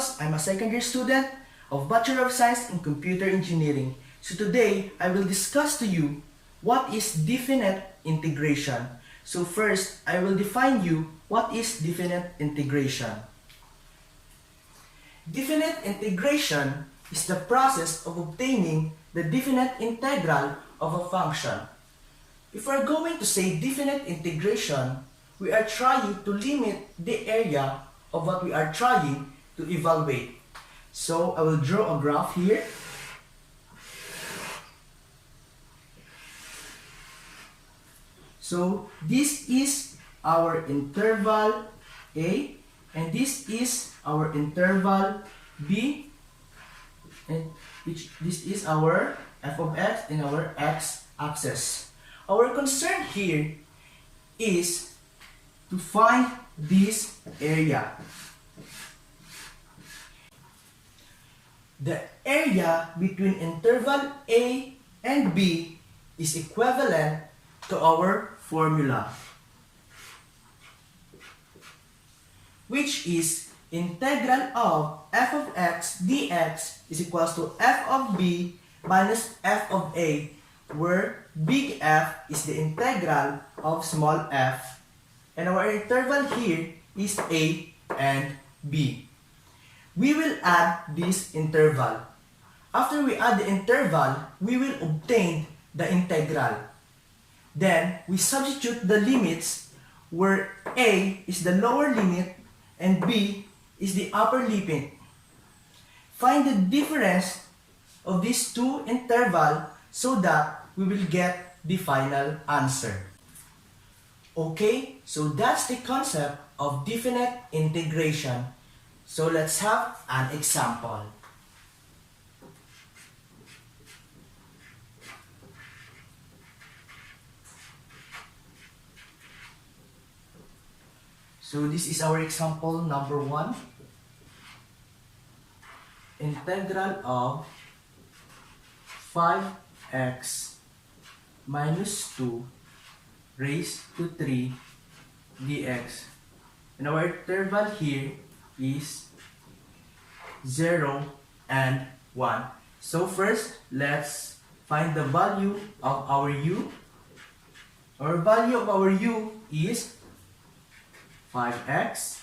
Marcos. I'm a second year student of Bachelor of Science in Computer Engineering. So today, I will discuss to you what is definite integration. So first, I will define you what is definite integration. Definite integration is the process of obtaining the definite integral of a function. If we're going to say definite integration, we are trying to limit the area of what we are trying to evaluate. So I will draw a graph here. So this is our interval A, and this is our interval B, and this is our f of x in our x-axis. Our concern here is to find this area. The area between interval A and B is equivalent to our formula, which is integral of f of x dx is equals to f of b minus f of a, where big F is the integral of small f, and our interval here is a and b. We will add this interval. After we add the interval, we will obtain the integral. Then we substitute the limits where a is the lower limit and b is the upper limit. Find the difference of these two intervals so that we will get the final answer. Okay, so that's the concept of definite integration. So let's have an example. So this is our example number 1. Integral of 5x minus 2 raised to 3 dx. And our interval here is 0 and 1. So first, let's find the value of our u. Our value of our u is 5x,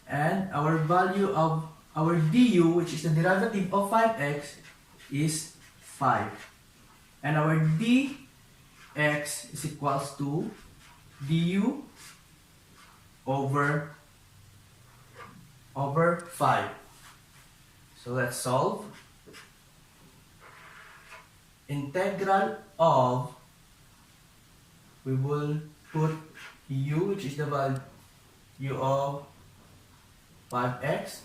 and our value of our du, which is the derivative of 5x, is 5, and our dx is equals to du over 5. So let's solve. Integral of, we will put u, which is the value of 5x,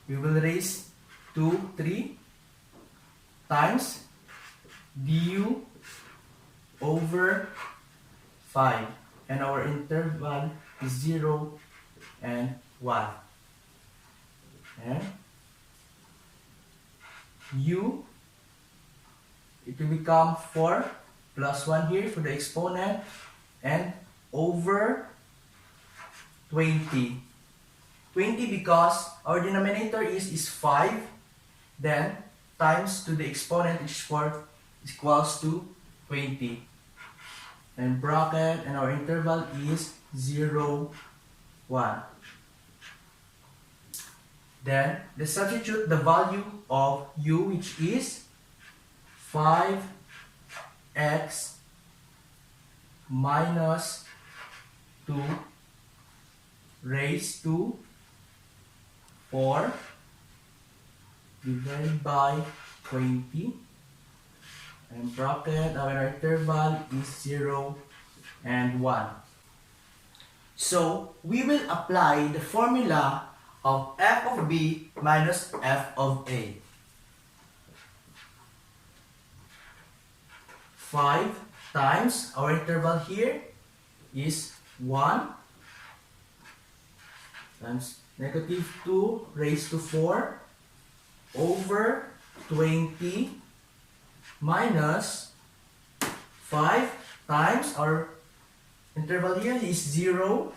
we will raise to 3 times du over 5, and our interval is 0 and 1. And u, it will become 4 plus 1 here for the exponent, and over 20. 20 because our denominator is 5, then times to the exponent, which is 4, is equals to 20. And bracket, and our interval is 0, 1. Then let's substitute the value of u, which is 5x minus 2 raised to 4 divided by 20, and bracket, our interval is 0 and 1. So we will apply the formula of f of b minus f of a. 5 times our interval here is 1 times negative 2 raised to 4 over 20 minus 5 times our interval here is 0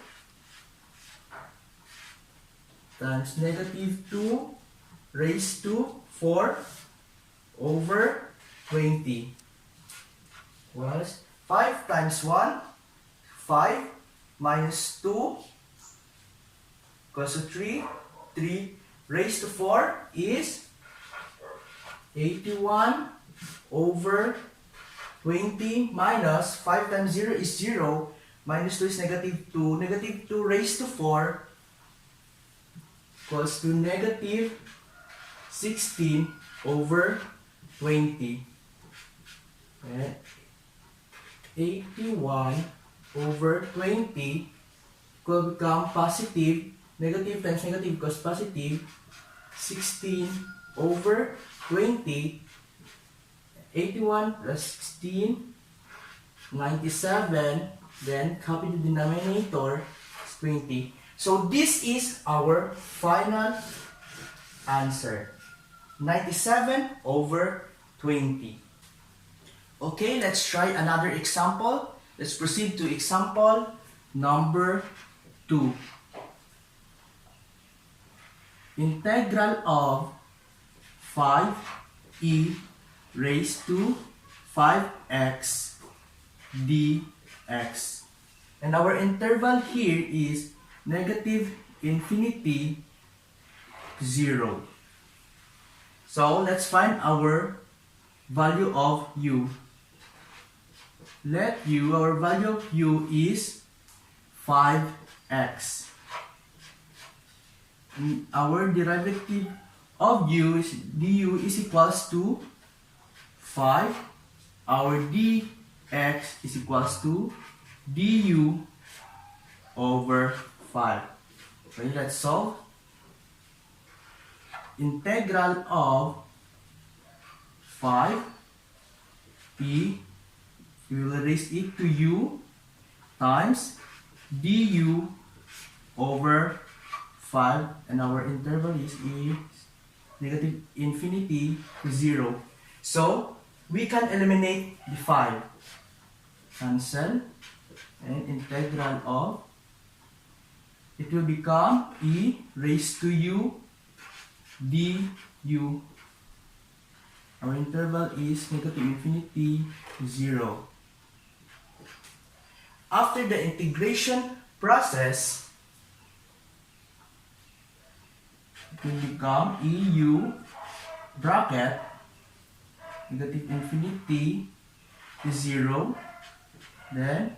times negative 2 raised to 4 over 20 was 5 times 1, 5 minus 2 equals to 3. 3 raised to 4 is 81 over 20 minus 5 times 0 is 0, minus 2 is negative 2. Negative 2 raised to 4 equals to negative 16 over 20. And 81 over 20 will become positive. Negative times negative equals positive. 16 over 20. 81 plus 16, 97. Then copy the denominator, is 20. So this is our final answer. 97 over 20. Okay, let's try another example. Let's proceed to example number 2. Integral of 5e raised to 5x dx. And our interval here is negative infinity 0. So let's find our value of u. Let u, our value of u is 5x. Our derivative of u is du is equals to 5. Our dx is equals to du over 5. Okay, let's solve. Integral of 5 e, we will raise it to u times du over 5, and our interval is negative infinity to 0. So we can eliminate the 5. Cancel, and integral of, it will become e raised to u du. Our interval is negative infinity to 0. After the integration process, it will become eu bracket negative infinity to 0. Then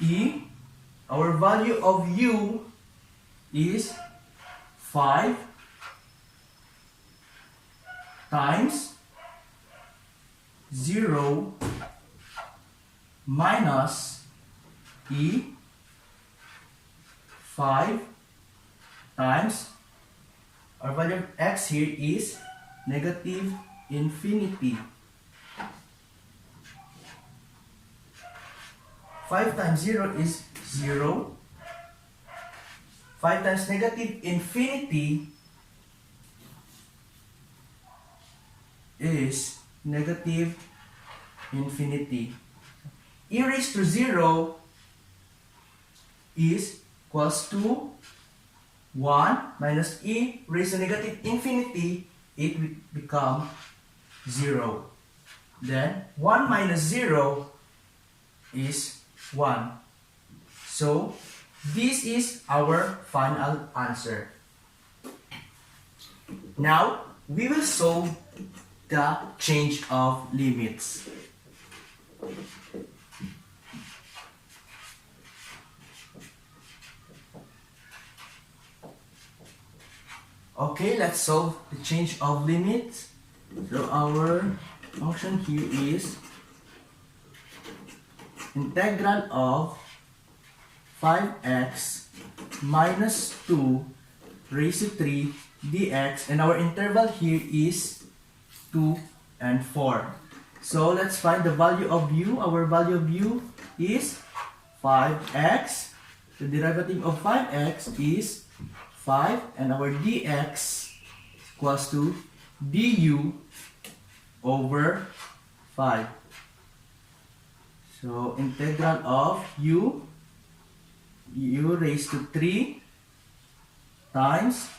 e, our value of u is 5 times 0 minus e, 5 times, our value of x here is negative infinity. 5 times 0 is 0. 5 times negative infinity is negative infinity. E raised to 0 is equals to 1 minus e raised to negative infinity, it will become 0. Then 1 minus 0 is 1. So this is our final answer. Now we will solve the change of limits. Okay, let's solve the change of limits. So our function here is integral of 5x minus 2 raised to 3 dx, and our interval here is 2 and 4. So let's find the value of u. Our value of u is 5x. The derivative of 5x is 5, and our dx equals to du over 5. So integral of u raised to 3 times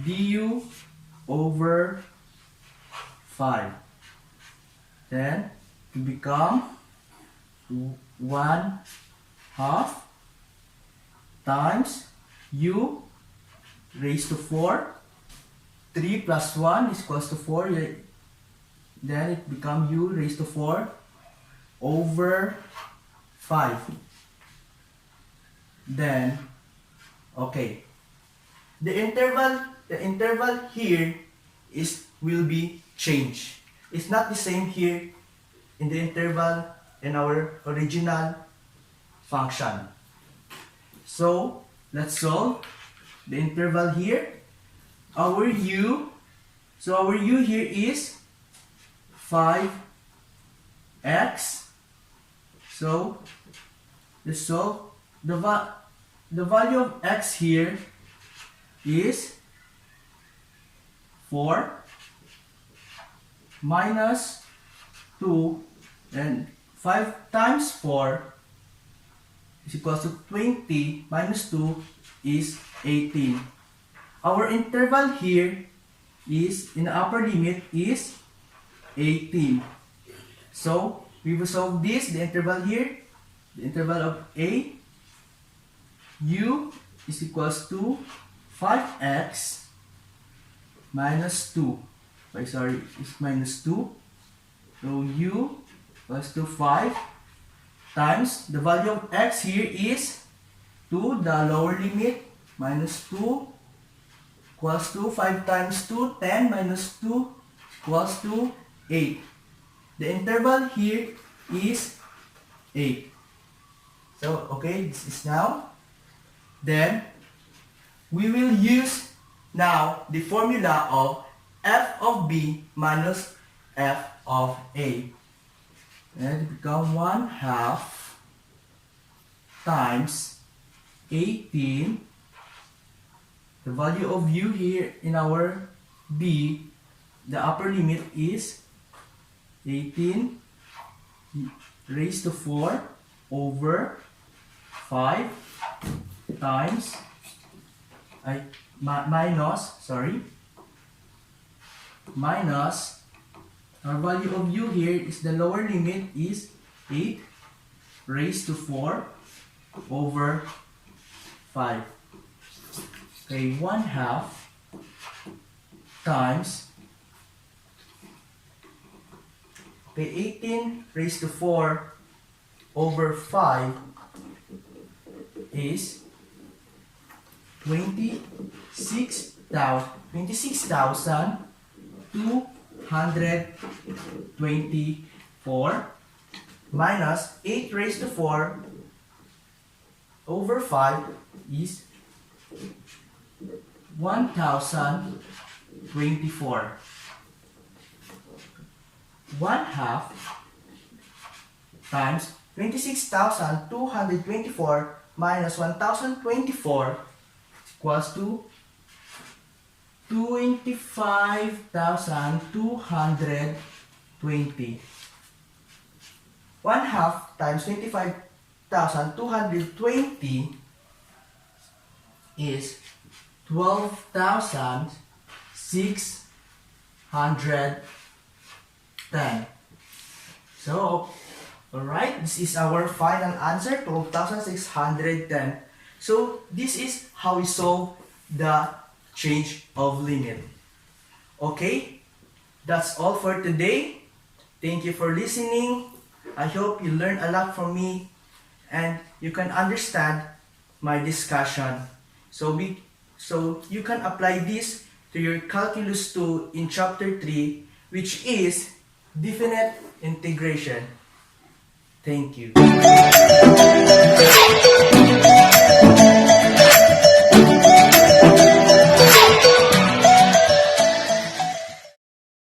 du over 5. Then it become 1/2 times u raised to 4. 3 plus 1 is equals to 4. Then it become u raised to 4 over 5. Then, okay. The interval here will be changed. It's not the same here in the interval in our original function. So, let's solve the interval here. Our u here is 5x. So, let's solve the value of x here is 4 minus 2, and 5 times 4 is equals to 20 minus 2 is 18. Our interval here is, in the upper limit, is 18. So, we will solve this, the interval here, the interval of a, u is equals to 5x minus 2. It's minus 2. So, u equals to 5 times, the value of x here is 2, the lower limit, minus 2 equals to 5 times 2, 10 minus 2 equals to 8. The interval here is 8. So, okay, this is now. Then, we will use now the formula of f of b minus f of a. And it become 1/2 times 18. The value of u here in our b, the upper limit is 18 raised to 4 over 5 times minus our value of u here is, the lower limit is 8 raised to 4 over 5. Okay, 1/2 times, okay, 18 raised to 4 over 5 is 26,224 minus 8 raised to 4 over 5 is 1,024. 1/2 times 26,224 minus 1,024 equals to 25,220. 1/2 times 25,220 is 12,610. So, alright, this is our final answer, 12,610. So, this is how we solve the change of limit. Okay, that's all for today. Thank you for listening. I hope you learned a lot from me and you can understand my discussion. So you can apply this to your Calculus 2 in Chapter 3, which is definite integration. Thank you.